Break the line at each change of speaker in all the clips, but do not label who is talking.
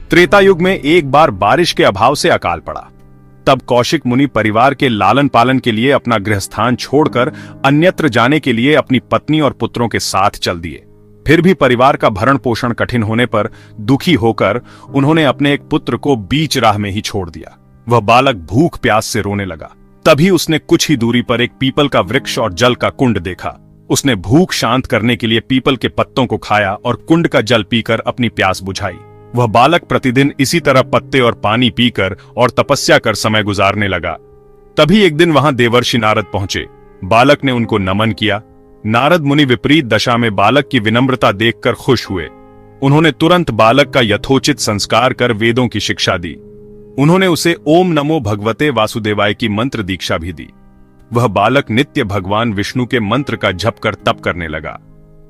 त्रेता युग में एक बार बारिश के अभाव से अकाल पड़ा। तब कौशिक मुनि परिवार के लालन पालन के लिए अपना गृहस्थान छोड़कर अन्यत्र जाने के लिए अपनी पत्नी और पुत्रों के साथ चल दिए। फिर भी परिवार का भरण पोषण कठिन होने पर दुखी होकर उन्होंने अपने एक पुत्र को बीच राह में ही छोड़ दिया। वह बालक भूख प्यास से रोने लगा। तभी उसने कुछ ही दूरी पर एक पीपल का वृक्ष और जल का कुंड देखा। उसने भूख शांत करने के लिए पीपल के पत्तों को खाया और कुंड का जल पीकर अपनी प्यास बुझाई। वह बालक प्रतिदिन इसी तरह पत्ते और पानी पीकर और तपस्या कर समय गुजारने लगा। तभी एक दिन वहां देवर्षि नारद पहुंचे। बालक ने उनको नमन किया। नारद मुनि विपरीत दशा में बालक की विनम्रता देखकर खुश हुए। उन्होंने तुरंत बालक का यथोचित संस्कार कर वेदों की शिक्षा दी। उन्होंने उसे ओम नमो भगवते वासुदेवाय की मंत्र दीक्षा भी दी। वह बालक नित्य भगवान विष्णु के मंत्र का जप कर तप करने लगा।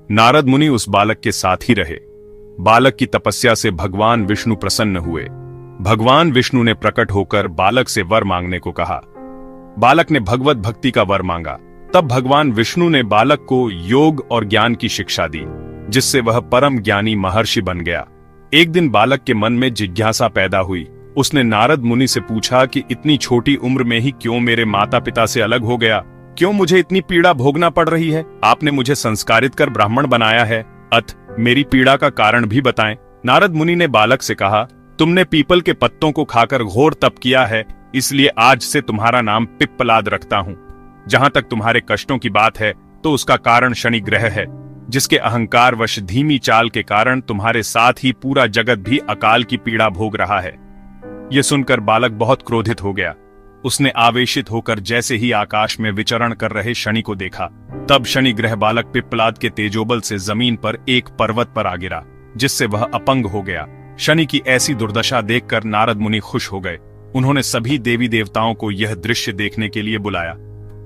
नारद मुनि उस बालक के साथ ही रहे। बालक की तपस्या से भगवान विष्णु प्रसन्न हुए। भगवान विष्णु ने प्रकट होकर बालक से वर मांगने को कहा। बालक ने भगवत भक्ति का वर मांगा। तब भगवान विष्णु ने बालक को योग और ज्ञान की शिक्षा दी, जिससे वह परम ज्ञानी महर्षि बन गया। एक दिन बालक के मन में जिज्ञासा पैदा हुई। उसने नारद मुनि से पूछा कि इतनी छोटी उम्र में ही क्यों मेरे माता पिता से अलग हो गया? क्यों मुझे इतनी पीड़ा भोगना पड़ रही है? आपने मुझे संस्कारित कर ब्राह्मण बनाया है, अतः मेरी पीड़ा का कारण भी बताएं। नारद मुनि ने बालक से कहा, तुमने पीपल के पत्तों को खाकर घोर तप किया है, इसलिए आज से तुम्हारा नाम पिप्पलाद रखता हूं। जहां तक तुम्हारे कष्टों की बात है तो उसका कारण शनि ग्रह है, जिसके अहंकार वश धीमी चाल के कारण तुम्हारे साथ ही पूरा जगत भी अकाल की पीड़ा भोग रहा है। यह सुनकर बालक बहुत क्रोधित हो गया। उसने आवेशित होकर जैसे ही आकाश में विचरण कर रहे शनि को देखा, तब शनि ग्रह बालक पिप्पलाद के तेजोबल से जमीन पर एक पर्वत पर आ गिरा, जिससे वह अपंग हो गया। शनि की ऐसी दुर्दशा देखकर नारद मुनि खुश हो गए। उन्होंने सभी देवी देवताओं को यह दृश्य देखने के लिए बुलाया।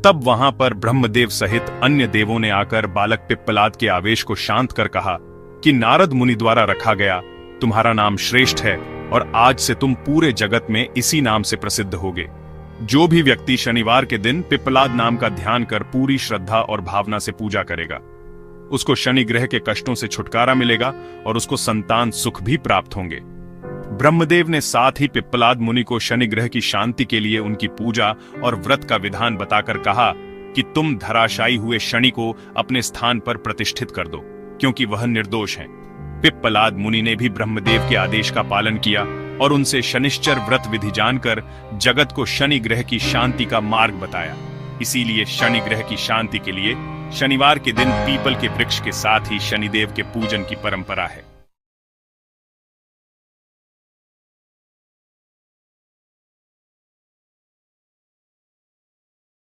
तब वहां पर ब्रह्मदेव सहित अन्य देवों ने आकर बालक पिप्पलाद के आवेश को शांत कर कहा कि नारद मुनि द्वारा रखा गया तुम्हारा नाम श्रेष्ठ है और आज से तुम पूरे जगत में इसी नाम से प्रसिद्ध होगे। जो भी व्यक्ति शनिवार के दिन पिप्पलाद नाम का ध्यान कर पूरी श्रद्धा और भावना से पूजा करेगा, उसको शनि ग्रह के कष्टों से छुटकारा मिलेगा और उसको संतान सुख भी प्राप्त होंगे। ब्रह्मदेव ने साथ ही पिप्पलाद मुनि को शनि ग्रह की शांति के लिए उनकी पूजा और व्रत का विधान बताकर कहा कि तुम धराशायी हुए शनि को अपने स्थान पर प्रतिष्ठित कर दो, क्योंकि वह निर्दोष हैं। पिप्पलाद मुनि ने भी ब्रह्मदेव के आदेश का पालन किया और उनसे शनिश्चर व्रत विधि जानकर जगत को शनि ग्रह की शांति का मार्ग बताया। इसीलिए शनि ग्रह की शांति के लिए शनिवार के दिन पीपल के वृक्ष के साथ ही शनिदेव के पूजन की परंपरा है।